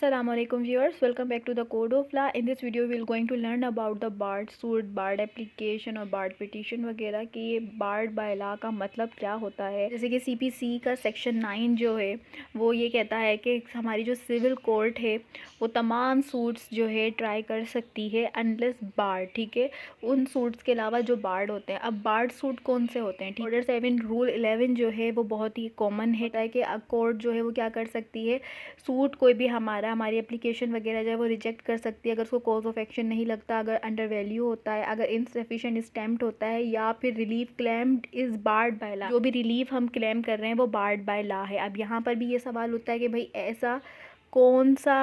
Assalamualaikum viewers, welcome back to the Code of Law. In this video we will going to learn about the BARD suit, BARD application और BARD petition वगैरह कि ये BARD by law का मतलब क्या होता है। जैसे कि CPC का सेक्शन 9 जो है वो ये कहता है कि हमारी जो सिविल कोर्ट है वो तमाम सूट्स जो है ट्राई कर सकती है अनलेस बार्ड, ठीक है, उन सूट्स के अलावा जो बार्ड होते हैं। अब बार्ड सूट कौन से होते हैं? ऑर्डर 7 रूल 11 जो है वो बहुत ही कॉमन है कि कोर्ट जो है वो क्या कर सकती है, सूट कोई भी हमारी एप्लीकेशन वगैरह जो है वो रिजेक्ट कर सकती है अगर उसको कॉज ऑफ एक्शन नहीं लगता, अगर अंडर वैल्यू होता है, अगर इनसफिशिएंट स्टैम्प्ड होता है, या फिर relief claimed is barred by law. जो भी रिलीफ हम क्लेम कर रहे हैं वो बार्ड बाय लॉ है। अब यहाँ पर भी ये सवाल होता है कि भाई ऐसा कौन सा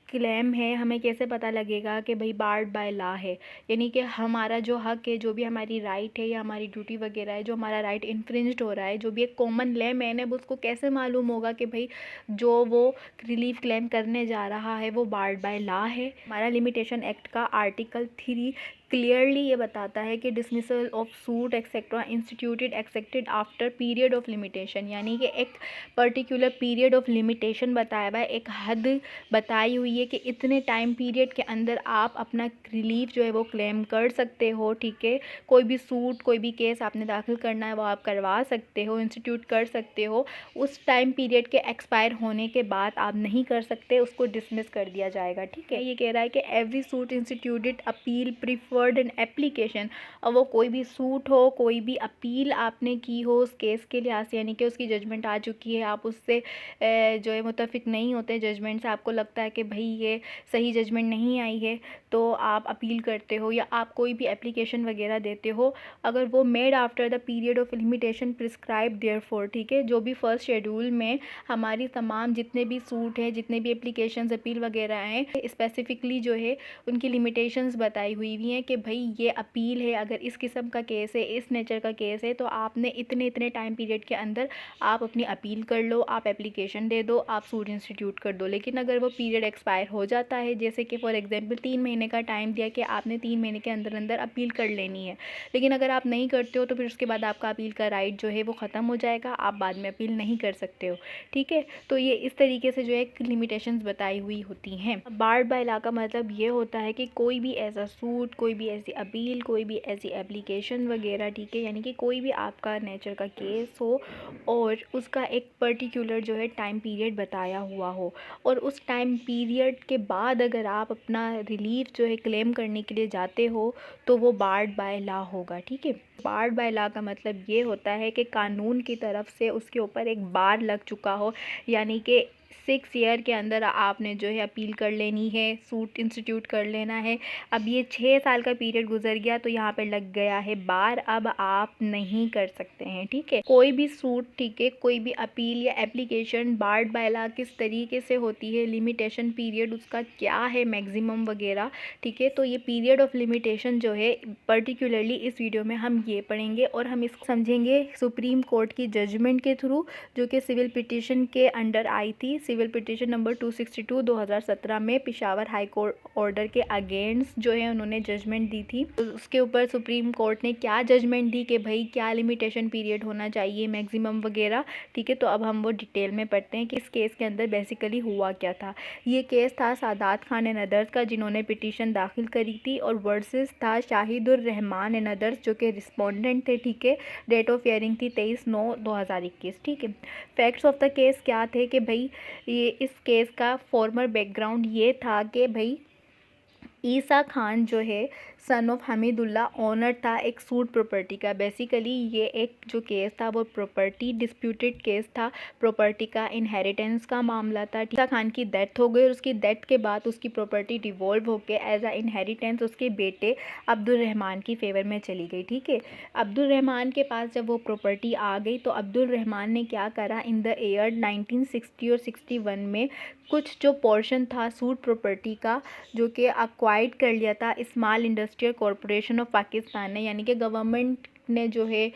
क्लेम है, हमें कैसे पता लगेगा कि भाई बार्ड बाय लॉ है, यानी कि हमारा जो हक है, जो भी हमारी राइट है या हमारी ड्यूटी वगैरह है, जो हमारा राइट इन्फ्रिंज्ड हो रहा है, जो भी एक कॉमन ले मैन है, उसको कैसे मालूम होगा कि भाई जो वो रिलीफ क्लेम करने जा रहा है वो बार्ड बाय लॉ है। हमारा लिमिटेशन एक्ट का आर्टिकल 3 क्लियरली ये बताता है कि dismissal of suit etcetera instituted accepted after period of limitation, यानी कि एक पर्टिकुलर पीरियड ऑफ लिमिटेशन बताया हुआ है, एक हद बताई हुई है कि इतने टाइम पीरियड के अंदर आप अपना रिलीफ जो है वो क्लेम कर सकते हो, ठीक है। कोई भी सूट, कोई भी केस आपने दाखिल करना है वो आप करवा सकते हो, इंस्टीट्यूट कर सकते हो। उस टाइम पीरियड के एक्सपायर होने के बाद आप नहीं कर सकते, उसको डिसमिस कर दिया जाएगा, ठीक है। ये कह रहा है कि every suit instituted appeal preferred an application, और वो कोई भी सूट हो, कोई भी अपील आपने की हो उस केस के लिहाज से, यानी कि उसकी जजमेंट आ चुकी है, आप उससे जो है मुतफिक नहीं होते जजमेंट से, आपको लगता है कि भाई ये सही जजमेंट नहीं आई है, तो आप अपील करते हो या आप कोई भी एप्लीकेशन वगैरह देते हो, अगर वो made after the period of limitation prescribe therefore, ठीक है। जो भी फर्स्ट शेड्यूल में हमारी तमाम जितने भी सूट हैं, जितने भी एप्लीकेशन अपील वगैरह हैं, स्पेसिफिकली जो है उनकी लिमिटेशंस बताई हुई हैं कि भाई ये अपील है, अगर इस किस्म का केस है, इस नेचर का केस है, तो आपने इतने इतने टाइम पीरियड के अंदर आप अपनी अपील कर लो, आप एप्लीकेशन दे दो, आप सूट इंस्टीट्यूट कर दो। लेकिन अगर वो पीरियड एक्सपायर हो जाता है, जैसे कि फॉर एग्जांपल 3 महीने का टाइम दिया कि आपने 3 महीने के अंदर अंदर अपील कर लेनी है, लेकिन अगर आप नहीं करते हो तो फिर उसके बाद आपका अपील का राइट जो है वो ख़त्म हो जाएगा, आप बाद में अपील नहीं कर सकते हो, ठीक है। तो ये इस तरीके से जो है लिमिटेशंस बताई हुई होती हैं। बार्ड बाय लॉ का मतलब ये होता है कि कोई भी ऐसा सूट, कोई भी ऐसी अपील, कोई भी ऐसी एप्लीकेशन वगैरह, ठीक है, यानी कि कोई भी आपका नेचर का केस हो और उसका एक पर्टिकुलर जो है टाइम पीरियड बताया हुआ हो, और उस टाइम पीरियड के बाद अगर आप अपना रिलीफ जो है क्लेम करने के लिए जाते हो तो वो बार्ड बाय लॉ होगा, ठीक है। बार्ड बाय लॉ का मतलब ये होता है कि कानून की तरफ से उसके ऊपर एक बार लग चुका हो, यानी कि 6 ईयर के अंदर आपने जो है अपील कर लेनी है, सूट इंस्टीट्यूट कर लेना है। अब ये 6 साल का पीरियड गुजर गया तो यहाँ पे लग गया है बार, अब आप नहीं कर सकते हैं, ठीक है। कोई भी सूट, ठीक है, कोई भी अपील या एप्लीकेशन बार्ड बाय लॉ किस तरीके से होती है, लिमिटेशन पीरियड उसका क्या है, मैक्सिमम वगैरह, ठीक है। तो ये पीरियड ऑफ लिमिटेशन जो है पर्टिकुलरली इस वीडियो में हम ये पढ़ेंगे और हम इसको समझेंगे सुप्रीम कोर्ट की जजमेंट के थ्रू, जो कि सिविल पिटीशन के अंडर आई थी। सिविल पिटीशन नंबर 262 2017 में पिशावर हाई कोर्ट ऑर्डर के अगेंस्ट जो है उन्होंने जजमेंट दी थी। तो उसके ऊपर सुप्रीम कोर्ट ने क्या जजमेंट दी कि भाई क्या लिमिटेशन पीरियड होना चाहिए, मैक्सिमम वगैरह, ठीक है। तो अब हम वो डिटेल में पढ़ते हैं कि इस केस के अंदर बेसिकली हुआ क्या था। ये केस था सादात खान एंड अदर्स का, जिन्होंने पिटीशन दाखिल करी थी, और वर्सेस था शाहिदुर रहमान एंड अदर्स जो कि रिस्पोंडेंट थे, ठीक है। डेट ऑफ हियरिंग थी 23/9/2021, ठीक है। फैक्ट्स ऑफ द केस क्या थे कि भाई ये इस केस का फॉर्मर बैकग्राउंड ये था कि भाई ईसा खान जो है सन ऑफ हमीदुल्ला ओनर था एक सूट प्रॉपर्टी का। बेसिकली ये एक जो केस था वो प्रॉपर्टी डिस्प्यूटेड केस था, प्रॉपर्टी का इनहेरिटेंस का मामला था। ईसा खान की डेथ हो गई और उसकी डेथ के बाद उसकी प्रॉपर्टी डिवॉल्व होकर एज अ इनहेरिटेंस उसके बेटे अब्दुल रहमान की फेवर में चली गई, ठीक है। अब्दुल रहमान के पास जब वो प्रॉपर्टी आ गई तो अब्दुल रहमान ने क्या करा, इन द ईयर 1960 और 61 में कुछ जो पोर्शन था सूट प्रॉपर्टी का जो कि एक्वायर्ड कर लिया था small industrial corporation of Pakistan ने, यानी कि गवर्नमेंट ने जो है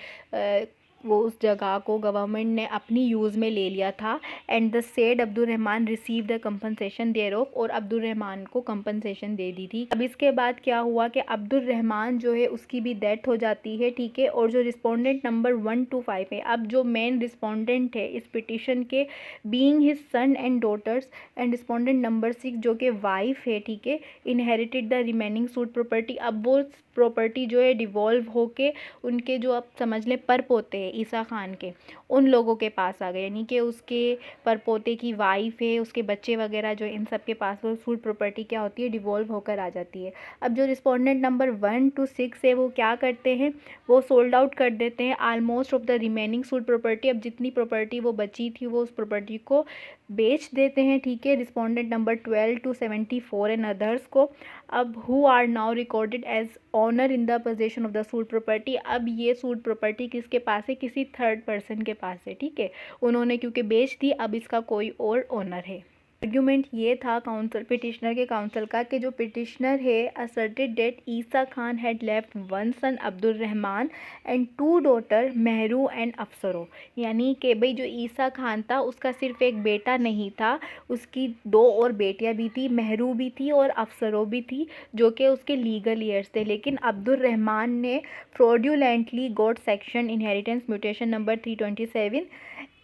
वो उस जगह को गवर्नमेंट ने अपनी यूज़ में ले लिया था and the said Abdul Rahman receive the compensation thereof, और अब्दुल रहमान को कंपनसेशन दे दी थी। अब इसके बाद क्या हुआ कि अब्दुल रहमान जो है उसकी भी डेथ हो जाती है, ठीक है। और जो रिस्पोंडेंट नंबर 1 to 5 है, अब जो मेन रिस्पोंडेंट है इस पिटिशन के being his son and daughters, and respondent number 6 जो कि वाइफ है, ठीक है, inherited the remaining suit property. अब वो प्रॉपर्टी जो है डिवॉल्व होके उनके जो आप समझ लें परपोते हैं ईसा खान के, उन लोगों के पास आ गए, यानी कि उसके परपोते की वाइफ है, उसके बच्चे वगैरह जो इन सब के पास वो सूट प्रॉपर्टी क्या होती है, डिवॉल्व होकर आ जाती है। अब जो रिस्पोंडेंट नंबर 1 to 6 है वो क्या करते हैं, वो सोल्ड आउट कर देते हैं almost of the remaining suit property. अब जितनी प्रॉपर्टी वो बची थी वो उस प्रॉपर्टी को बेच देते हैं, ठीक है, respondent number 12 to 74 and others को। अब who are now recorded as owner in the possession of the suit property. अब ये सूट प्रॉपर्टी किसके पास है, किसी थर्ड पर्सन के पास है, ठीक है, उन्होंने क्योंकि बेच दी, अब इसका कोई और ओनर है। आर्ग्यूमेंट ये था काउंसिल पिटिशनर के काउंसिल का कि जो पिटिशनर है asserted that Isa Khan had left 1 son Abdul Rahman and 2 daughter Mahru and Afsaro, यानी कि भाई जो ईसा खान था उसका सिर्फ एक बेटा नहीं था, उसकी 2 और बेटियां भी थी, महरू भी थी और अफसरो भी थी, जो कि उसके लीगल ईयर्स थे। लेकिन अब्दुल रहमान ने फ्रॉड्यूलेंटली got section inheritance mutation number 327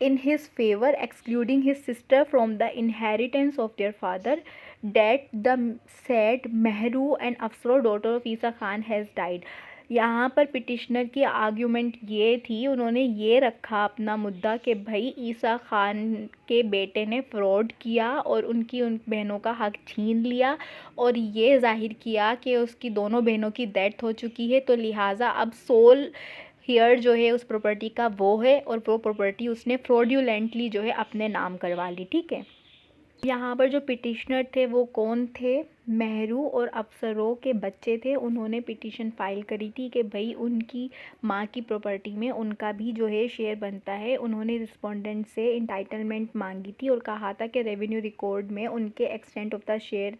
in his favor, excluding his sister from the inheritance of their father, that the said Mehru and Afsaro daughter of Isa Khan has died। यहाँ पर petitioner की argument ये थी, उन्होंने ये रखा अपना मुद्दा कि भाई ईसा खान के बेटे ने फ्रॉड किया और उनकी उन बहनों का हक छीन लिया और ये जाहिर किया कि उसकी दोनों बहनों की डेथ हो चुकी है, तो लिहाजा अब सोल हियर जो है उस प्रॉपर्टी का वो है और वो प्रॉपर्टी उसने फ्रॉड्यूलेंटली जो है अपने नाम करवा ली, ठीक है। यहाँ पर जो पिटिशनर थे वो कौन थे, महरू और अफसरों के बच्चे थे। उन्होंने पिटीशन फाइल करी थी कि भाई उनकी माँ की प्रॉपर्टी में उनका भी जो है शेयर बनता है। उन्होंने रिस्पोंडेंट से इंटाइटलमेंट मांगी थी और कहा था कि रेवेन्यू रिकॉर्ड में उनके एक्सटेंट ऑफ द शेयर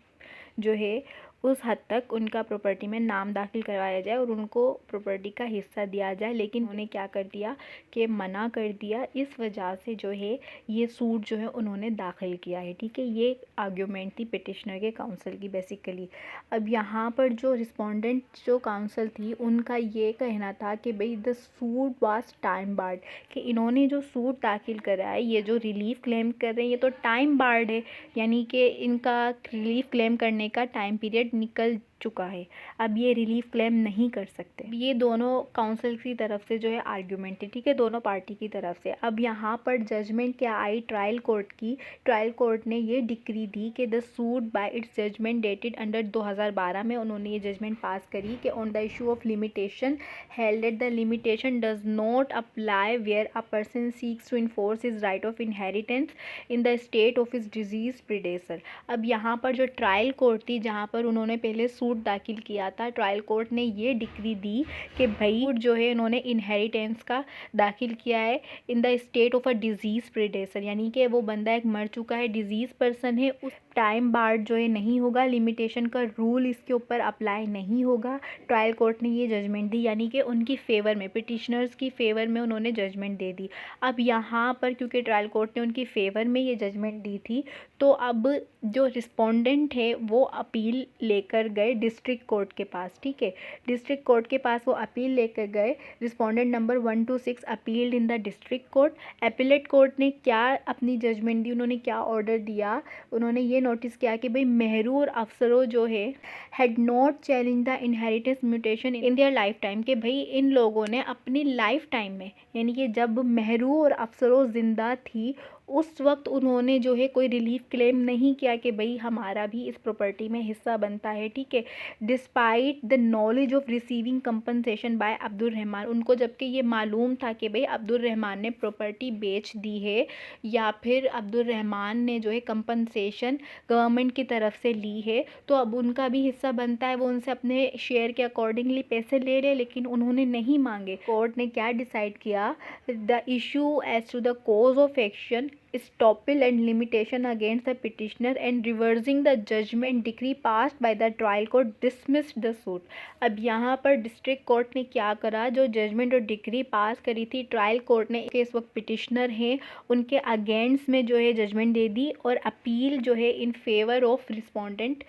जो है उस हद तक उनका प्रॉपर्टी में नाम दाखिल करवाया जाए और उनको प्रॉपर्टी का हिस्सा दिया जाए। लेकिन उन्होंने क्या कर दिया कि मना कर दिया, इस वजह से जो है ये सूट जो है उन्होंने दाखिल किया है, ठीक है। ये आर्ग्यूमेंट थी पिटिशनर के काउंसिल की बेसिकली। अब यहाँ पर जो रिस्पोंडेंट जो काउंसिल थी उनका ये कहना था कि भाई the suit was time barred, कि इन्होंने जो सूट दाखिल करा है, ये जो रिलीफ क्लेम कर रहे हैं ये तो टाइम बार्ड है, यानी कि इनका रिलीफ क्लेम करने का टाइम पीरियड निकल चुका है, अब ये रिलीफ क्लेम नहीं कर सकते। ये दोनों काउंसिल की तरफ से जो है आर्ग्यूमेंट है, ठीक है, दोनों पार्टी की तरफ से। अब यहाँ पर जजमेंट क्या आई ट्रायल कोर्ट की, ट्रायल कोर्ट ने ये डिक्री दी कि the suit by its judgment dated under 2012 में उन्होंने ये जजमेंट पास करी कि on the issue of limitation held that the limitation does not apply where a person seeks to enforce his right of inheritance in the state of his deceased predecessor. अब यहाँ पर जो trial court थी जहाँ पर उन्होंने पहले suit दाखिल किया था, ट्रायल कोर्ट ने ये डिक्री दी कि भाई जो है इन्होंने इनहेरिटेंस का दाखिल किया है इन the state of a disease predecessor, यानी कि वो बंदा एक मर चुका है, डिजीज पर्सन है, उस टाइम बार्ड जो है नहीं होगा, लिमिटेशन का रूल इसके ऊपर अप्लाई नहीं होगा। ट्रायल कोर्ट ने ये जजमेंट दी, यानी कि उनकी फेवर में, पिटिशनर्स की फेवर में उन्होंने जजमेंट दे दी। अब यहाँ पर क्योंकि ट्रायल कोर्ट ने उनकी फेवर में ये जजमेंट दी थी, तो अब जो रिस्पोंडेंट है वो अपील लेकर गए डिस्ट्रिक्ट कोर्ट के पास, ठीक है, डिस्ट्रिक्ट कोर्ट के पास वो अपील लेकर गए। Respondent number 1 to 6 appealed in the district court. Appellate court ने क्या अपनी जजमेंट दी, उन्होंने क्या ऑर्डर दिया, उन्होंने ये नोटिस किया कि भाई महरू और अफसरों जो है had not challenge the inheritance mutation in their life time, कि भाई इन लोगों ने अपनी लाइफ टाइम में, यानी कि जब महरू और अफसरों जिंदा थी उस वक्त उन्होंने जो है कोई रिलीफ क्लेम नहीं किया कि भाई हमारा भी इस प्रॉपर्टी में हिस्सा बनता है, ठीक है, despite the knowledge of receiving compensation by Abdul Rahman. उनको जबकि ये मालूम था कि भाई अब्दुल रहमान ने प्रॉपर्टी बेच दी है या फिर अब्दुल रहमान ने जो है कंपनसेशन गवर्नमेंट की तरफ से ली है, तो अब उनका भी हिस्सा बनता है, वो उनसे अपने शेयर के अकॉर्डिंगली पैसे ले रहे, लेकिन उन्होंने नहीं मांगे। कोर्ट ने क्या डिसाइड किया, the issue as to the cause of action estoppel and limitation against the petitioner and reversing the judgment decree passed by the trial court dismissed the suit। अब यहाँ पर डिस्ट्रिक्ट कोर्ट ने क्या करा, जो जजमेंट और decree pass करी थी ट्रायल कोर्ट ने, इस वक्त पिटिशनर हैं उनके अगेंस्ट में जो है जजमेंट दे दी और अपील जो है इन फेवर ऑफ रिस्पोंडेंट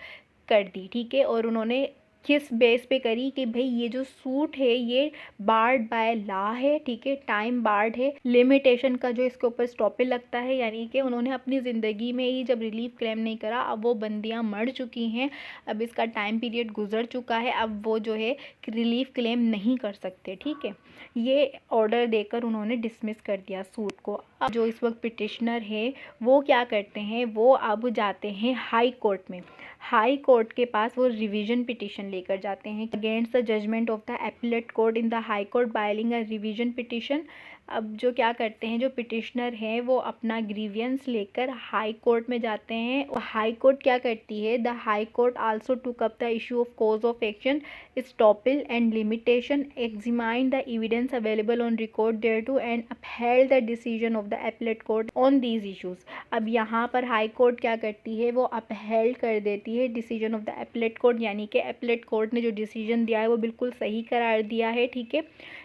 कर दी। ठीक है, और उन्होंने किस बेस पे करी कि भाई ये जो सूट है ये बार्ड बाय लॉ है। ठीक है, टाइम बार्ड है, लिमिटेशन का जो इसके ऊपर स्टॉपेज लगता है, यानी कि उन्होंने अपनी ज़िंदगी में ही जब रिलीफ क्लेम नहीं करा, अब वो बंदियां मर चुकी हैं, अब इसका टाइम पीरियड गुजर चुका है, अब वो जो है रिलीफ क्लेम नहीं कर सकते। ठीक है, ये ऑर्डर देकर उन्होंने डिसमिस कर दिया सूट को। अब जो इस वक्त पिटिशनर है वो क्या करते हैं, वो अब जाते हैं हाई कोर्ट में। हाई कोर्ट के पास वो रिवीजन पिटिशन लेकर जाते हैं against the judgment of the appellate court in the high court filing a revision petition. अब जो क्या करते हैं, जो पिटिशनर हैं वो अपना ग्रीवियंस लेकर हाई कोर्ट में जाते हैं और हाई कोर्ट क्या करती है, the high court also took up the issue of cause of action estoppel and limitation, examined the evidence available on record thereto and upheld the decision of the appellate court on these issues। अब यहाँ पर high court क्या करती है, वो upheld कर देती है decision of the appellate court, यानी कि appellate court ने जो डिसीजन दिया है वो बिल्कुल सही करार दिया है। ठीक है,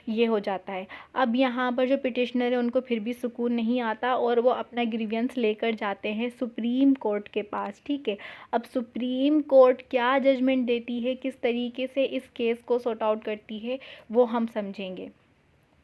ये हो जाता है। अब यहाँ पर जो पिटिशनर है उनको फिर भी सुकून नहीं आता और वो अपना ग्रीवियंस लेकर जाते हैं सुप्रीम कोर्ट के पास। ठीक है, अब सुप्रीम कोर्ट क्या जजमेंट देती है, किस तरीके से इस केस को सॉर्ट आउट करती है, वो हम समझेंगे।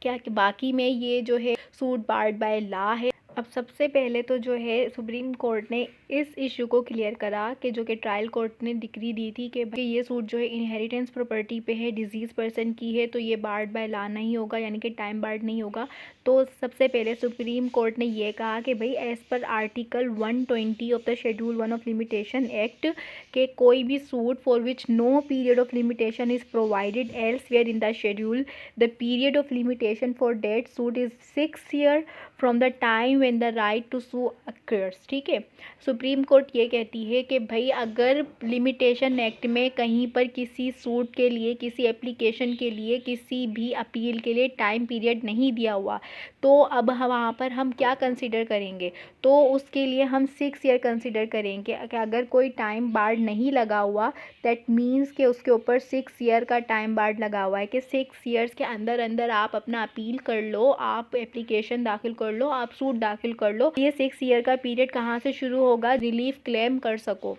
क्या कि बाकी में ये जो है सूट बार्ड बाय लॉ है। अब सबसे पहले तो जो है सुप्रीम कोर्ट ने इस इशू को क्लियर करा कि जो कि ट्रायल कोर्ट ने डिक्री दी थी कि भाई ये सूट जो है इनहेरिटेंस प्रॉपर्टी पे है, डिजीज़ पर्सन की है, तो ये बार्ड बाय लॉ नहीं होगा, यानी कि टाइम बार्ड नहीं होगा। तो सबसे पहले सुप्रीम कोर्ट ने ये कहा कि भाई as per article 120 of the schedule 1 of limitation act के कोई भी suit for which no period of limitation is provided elsewhere in the schedule, the period of limitation for that suit is 6 year from the time when the right to sue accrues. ठीक है, supreme court ये कहती है कि भाई अगर limitation act में कहीं पर किसी सूट के लिए, किसी एप्लीकेशन के लिए, किसी भी अपील के लिए टाइम पीरियड नहीं दिया हुआ, तो अब वहाँ पर हम क्या कंसिडर करेंगे, तो उसके लिए हम 6 ईयर कंसिडर करेंगे कि अगर कोई टाइम बार्ड नहीं लगा हुआ, दैट मीन्स कि उसके ऊपर 6 ईयर का टाइम बार्ड लगा हुआ है कि 6 ईयर्स के अंदर अंदर आप अपना अपील कर लो, आप एप्लीकेशन दाखिल कर लो, आप सूट दाखिल कर लो। ये 6 ईयर का पीरियड कहाँ से शुरू होगा, रिलीफ क्लेम कर सको,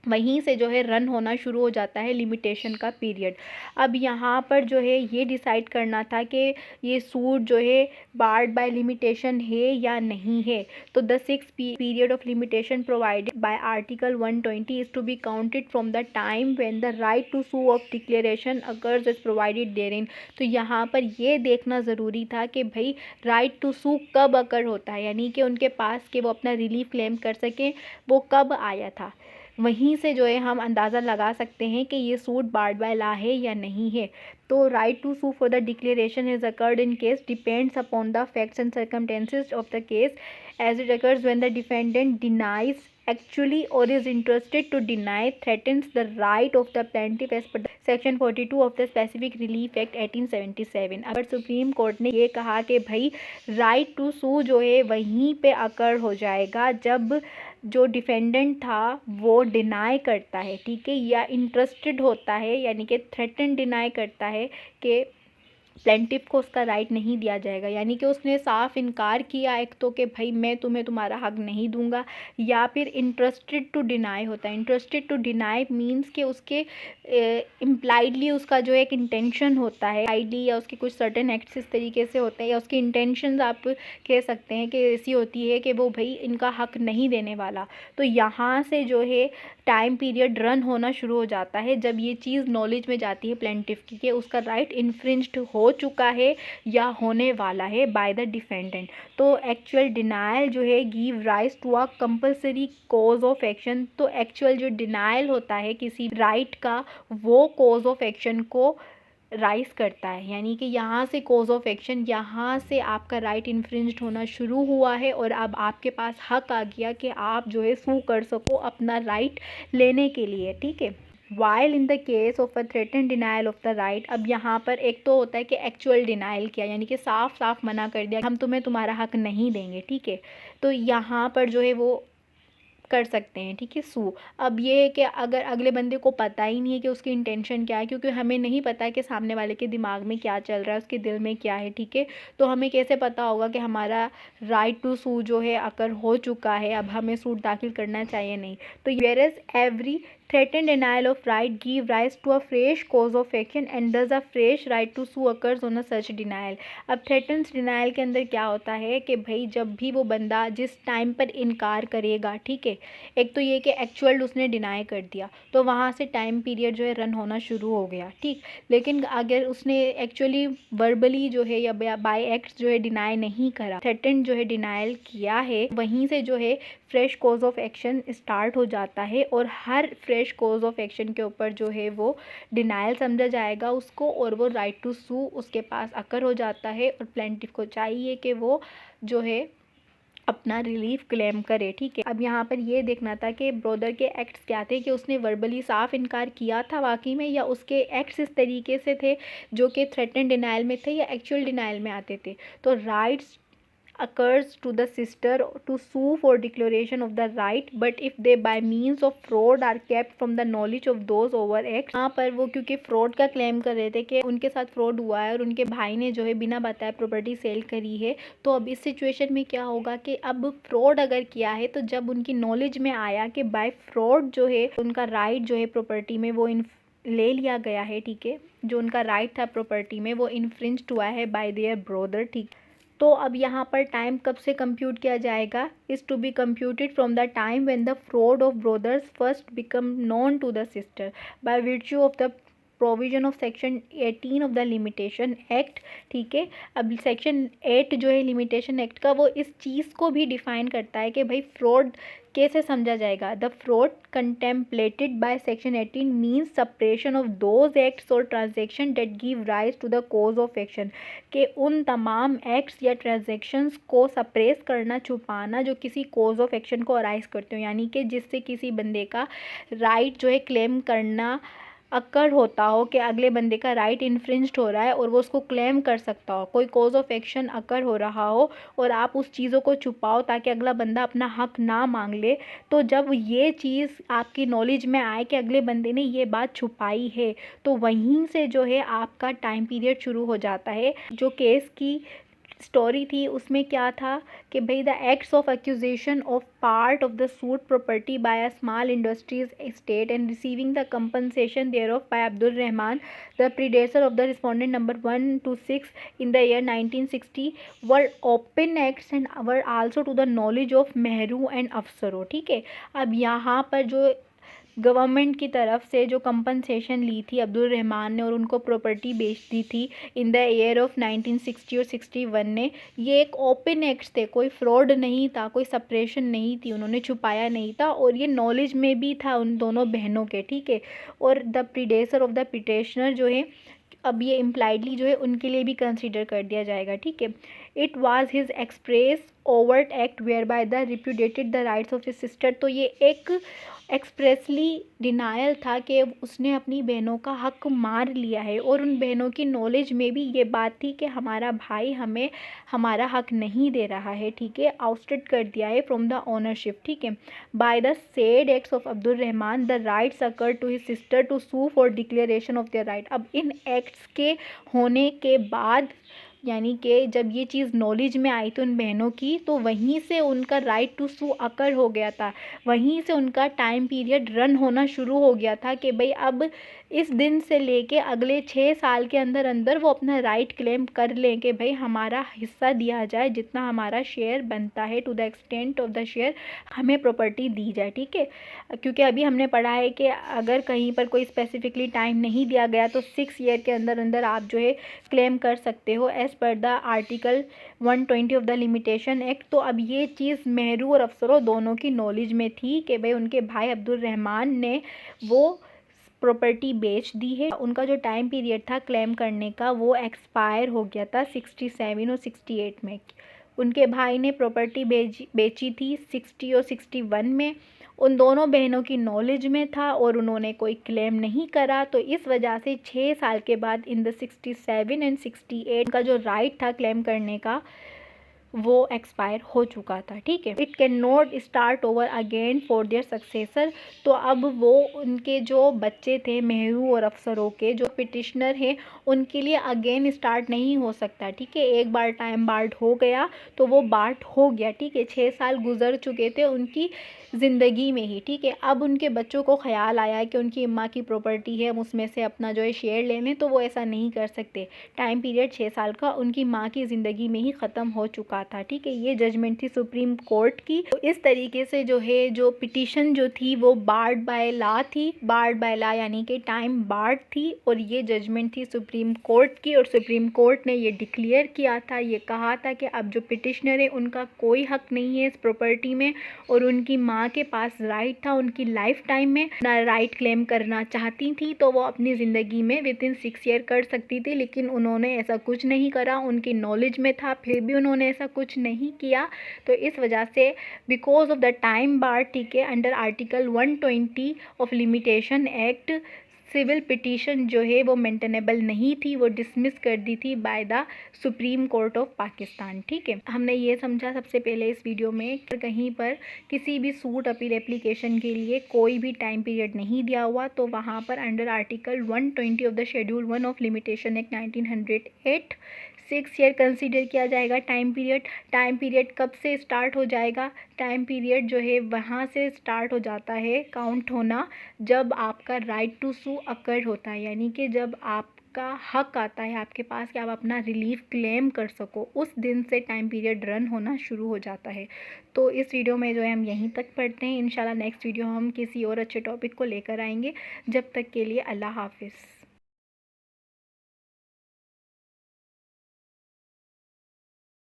वहीं से जो है रन होना शुरू हो जाता है लिमिटेशन का पीरियड। अब यहाँ पर जो है ये डिसाइड करना था कि ये सूट जो है बार्ड बाय लिमिटेशन है या नहीं है। तो the 6 period of limitation provided by article 120 is to be counted from the time when the right to sue of declaration accrues as provided therein. तो यहाँ पर ये देखना ज़रूरी था कि भाई राइट टू सू कब अकर होता है, यानी कि उनके पास कि वो अपना रिलीफ क्लेम कर सकें, वो कब आया था। वहीं से जो है हम अंदाज़ा लगा सकते हैं कि ये सूट बार्ड बाय लॉ है या नहीं है। तो right to sue for the declaration has accrued in case depends upon the facts and circumstances of the case as it accrues when the defendant denies actually or is interested to deny, threatens the right of the plaintiff as per section 42 of the specific relief act 1877। अब supreme court ने ये कहा कि भाई right to सू जो है वहीं पे अकर हो जाएगा जब जो डिफेंडेंट था वो डिनाई करता है, ठीक है, या इंटरेस्टेड होता है, यानी कि थ्रेटन डिनाई करता है कि प्लेंटिफ को उसका राइट नहीं दिया जाएगा, यानी कि उसने साफ इनकार किया एक तो कि भाई मैं तुम्हें तुम्हारा हक नहीं दूंगा, या फिर इंटरेस्टेड टू डिनाई होता है। इंटरेस्टेड टू डिनाई मींस कि उसके इम्प्लाइडली उसका जो एक इंटेंशन होता है आईडी, या उसके कुछ सर्टेन एक्ट्स इस तरीके से होते हैं, या उसकी इंटेंशंस आप कह सकते हैं कि ऐसी होती है कि वो भाई इनका हक नहीं देने वाला। तो यहाँ से जो है टाइम पीरियड रन होना शुरू हो जाता है जब ये चीज़ नॉलेज में जाती है प्लेंटिफ की कि उसका राइट इन्फ्रिंज्ड हो चुका है या होने वाला है बाय द डिफेंडेंट। तो एक्चुअल डिनायल जो है give rise to a compulsory cause of action. तो एक्चुअल जो डिनायल होता है किसी राइट का, वो कॉज ऑफ एक्शन को राइज करता है, यानी कि यहाँ से कॉज ऑफ एक्शन, यहाँ से आपका राइट इन्फ्रिंज्ड होना शुरू हुआ है और अब आपके पास हक आ गया कि आप जो है सू कर सको अपना राइट लेने के लिए, ठीक है। While in the case of a threaten denial of the right, अब यहाँ पर एक तो होता है कि एक्चुअल डिनाइल किया, यानी कि साफ साफ मना कर दिया हम तुम्हें तुम्हारा हक नहीं देंगे, ठीक है। तो यहाँ पर जो है वो कर सकते हैं, ठीक है, सू। अब ये है कि अगर अगले बंदे को पता ही नहीं है कि उसकी इंटेंशन क्या है, क्योंकि हमें नहीं पता है कि सामने वाले के दिमाग में क्या चल रहा है, उसके दिल में क्या है, ठीक है, तो हमें कैसे पता होगा कि हमारा राइट टू सू जो है अगर हो चुका है, अब हमें सूट दाखिल करना चाहिए नहीं। तो whereas every threatened denial of right give rise to a fresh cause of action and thus a fresh right to sue occurs on a such denial। अब threatened denial के अंदर क्या होता है कि भाई जब भी वो बंदा जिस टाइम पर इनकार करेगा, ठीक है, एक तो ये कि एक्चुअल उसने डिनाई कर दिया तो वहाँ से टाइम पीरियड जो है रन होना शुरू हो गया, ठीक। लेकिन अगर उसने एक्चुअली वर्बली जो है या बाय एक्ट जो है डिनाई नहीं करा, थ्रेटेंड जो है डिनाइल किया है, वहीं से जो है fresh cause of action start हो जाता है और हर फ्रेश कॉज ऑफ एक्शन के ऊपर जो है वो डिनाइल समझा जाएगा उसको और वो राइट टू सू उसके पास अकर हो जाता है और प्लेंटिफ को चाहिए कि वो जो है अपना रिलीफ क्लेम करे, ठीक है। अब यहाँ पर ये देखना था कि ब्रदर के एक्ट्स क्या थे, कि उसने वर्बली साफ इनकार किया था वाकई में, या उसके एक्ट्स इस तरीके से थे जो कि थ्रेटन डिनाइल में थे या एक्चुअल डिनाइल में आते थे। तो rights occurs to the sister to sue for declaration of the right, but if they by means of fraud are kept from the knowledge of those over acts। यहाँ पर वो क्योंकि फ्रॉड का claim कर रहे थे कि उनके साथ फ्रॉड हुआ है और उनके भाई ने जो है बिना बताए प्रॉपर्टी सेल करी है, तो अब इस सिचुएशन में क्या होगा कि अब फ्रॉड अगर किया है तो जब उनकी नॉलेज में आया कि बाय फ्रॉड जो है उनका राइट जो है प्रॉपर्टी में वो ले लिया गया है, ठीक है, जो उनका राइट था प्रॉपर्टी में वो इन्फ्रिंज्ड हुआ है बाय देयर ब्रदर, ठीक। तो अब यहाँ पर टाइम कब से कंप्यूट किया जाएगा, is to be computed from the time when the fraud of brothers first become known to the sister by virtue of the provision of section 18 of the limitation act, ठीक है। अब section 8 जो है limitation act का, वो इस चीज़ को भी डिफाइन करता है कि भाई फ्रॉड कैसे समझा जाएगा। The fraud contemplated by section 18 means suppression of those acts और transaction that give rise to the cause of action, के उन तमाम एक्ट्स या ट्रांजेक्शन्स को सप्रेस करना, छुपाना जो किसी कोज ऑफ एक्शन को अराइज करते हो, यानी कि जिससे किसी बंदे का राइट जो है क्लेम करना अक्कर होता हो कि अगले बंदे का राइट इन्फ्रिंज्ड हो रहा है और वो उसको क्लेम कर सकता हो, कोई कॉज ऑफ एक्शन अक्कर हो रहा हो और आप उस चीज़ों को छुपाओ ताकि अगला बंदा अपना हक ना मांग ले। तो जब ये चीज़ आपकी नॉलेज में आए कि अगले बंदे ने ये बात छुपाई है, तो वहीं से जो है आपका टाइम पीरियड शुरू हो जाता है। जो केस की स्टोरी थी उसमें क्या था कि भाई the acts of acquisition of part of the suit property by a small industries state and receiving the compensation thereof by Abdul Rahman the predecessor of the respondent number 1 to 6 in the year 1960 were open acts and were also to the knowledge of Mehru and अफसरों, ठीक है। अब यहाँ पर जो government की तरफ से जो कंपनसेशन ली थी अब्दुल रहमान ने और उनको प्रॉपर्टी बेच दी थी इन द ईयर ऑफ 1960 और 61 ने, ये एक ओपन एक्ट थे, कोई फ्रॉड नहीं था, कोई सप्रेशन नहीं थी, उन्होंने छुपाया नहीं था और ये नॉलेज में भी था उन दोनों बहनों के, ठीक है। और the predecessor of the petitioner जो है, अब ये इम्प्लाइडली जो है उनके लिए भी कंसीडर कर दिया जाएगा, ठीक है। It was his express overt act whereby the repudiated the rights of his sister, तो ये एक एक्सप्रेसली डिनायल था कि उसने अपनी बहनों का हक मार लिया है और उन बहनों की नॉलेज में भी ये बात थी कि हमारा भाई हमें हमारा हक नहीं दे रहा है, ठीक है, आउटस्टेड कर दिया है फ्रॉम द ओनरशिप, ठीक है। By the said acts of Abdul Rahman the rights accrue to his sister to sue for declaration of their right. अब इन एक्ट्स के होने के बाद, यानी कि जब ये चीज़ नॉलेज में आई थी उन बहनों की, तो वहीं से उनका राइट टू सू अकर हो गया था, वहीं से उनका टाइम पीरियड रन होना शुरू हो गया था कि भाई अब इस दिन से लेके अगले 6 साल के अंदर अंदर वो अपना राइट क्लेम कर लें कि भाई हमारा हिस्सा दिया जाए, जितना हमारा शेयर बनता है, to the extent of the share हमें प्रॉपर्टी दी जाए, ठीक है। क्योंकि अभी हमने पढ़ा है कि अगर कहीं पर कोई स्पेसिफिकली टाइम नहीं दिया गया तो 6 ईयर के अंदर अंदर आप जो है क्लेम कर सकते हो as per the article 120 of the limitation act. तो अब ये चीज़ मेहरू और अफसरों दोनों की नॉलेज में थी कि भाई उनके भाई अब्दुल रहमान ने वो प्रॉपर्टी बेच दी है, उनका जो टाइम पीरियड था क्लेम करने का वो एक्सपायर हो गया था 67 और 68 में। उनके भाई ने प्रॉपर्टी बेची थी 60 और 61 में उन दोनों बहनों की नॉलेज में था और उन्होंने कोई क्लेम नहीं करा। तो इस वजह से 6 साल के बाद इन द 67 एंड 68 का जो राइट था क्लेम करने का वो एक्सपायर हो चुका था। ठीक है, it can not start over again for their successor. तो अब वो उनके जो बच्चे थे मेहरू और अफसरों के जो पिटिशनर हैं उनके लिए अगेन स्टार्ट नहीं हो सकता। ठीक है, एक बार टाइम बार्ड हो गया तो वो बार्ड हो गया। ठीक है, 6 साल गुजर चुके थे उनकी ज़िंदगी में ही। ठीक है, अब उनके बच्चों को ख्याल आया कि उनकी अम्मा की प्रॉपर्टी है, हम उसमें से अपना जो है शेयर ले लें, तो वो ऐसा नहीं कर सकते। टाइम पीरियड 6 साल का उनकी माँ की ज़िंदगी में ही ख़त्म हो चुका था। ठीक है, ये जजमेंट थी सुप्रीम कोर्ट की। तो इस तरीके से जो है जो पिटीशन जो थी वो बार्ड बाय लॉ थी। बार्ड बाय लॉ यानी कि टाइम बार्ड थी और ये जजमेंट थी सुप्रीम कोर्ट की। और सुप्रीम कोर्ट ने ये डिक्लेयर किया था, ये कहा था कि अब जो पिटिशनर है उनका कोई हक नहीं है इस प्रॉपर्टी में और उनकी माँ के पास राइट था। उनकी लाइफ टाइम में ना राइट क्लेम करना चाहती थी तो वो अपनी ज़िंदगी में विदिन 6 ईयर कर सकती थी, लेकिन उन्होंने ऐसा कुछ नहीं करा। उनकी नॉलेज में था फिर भी उन्होंने ऐसा कुछ नहीं किया। तो इस वजह से because of the time bar, ठीक है, under article 120 of limitation act civil petition जो है वो मेंटेनेबल नहीं थी, वो डिसमिस कर दी थी by the supreme court of Pakistan. ठीक है, हमने ये समझा सबसे पहले इस वीडियो में कि कहीं पर किसी भी सूट अपील एप्लीकेशन के लिए कोई भी टाइम पीरियड नहीं दिया हुआ तो वहाँ पर under article 120 of the schedule 1 of limitation act 1908 6 year consider किया जाएगा टाइम पीरियड। टाइम पीरियड कब से स्टार्ट हो जाएगा? टाइम पीरियड जो है वहाँ से स्टार्ट हो जाता है काउंट होना जब आपका राइट टू सू अकर होता है, यानी कि जब आपका हक आता है आपके पास कि आप अपना रिलीफ क्लेम कर सको, उस दिन से टाइम पीरियड रन होना शुरू हो जाता है। तो इस वीडियो में जो है हम यहीं तक पढ़ते हैं। इंशाल्लाह नेक्स्ट वीडियो हम किसी और अच्छे टॉपिक को लेकर आएंगे। जब तक के लिए अल्लाह हाफिज़।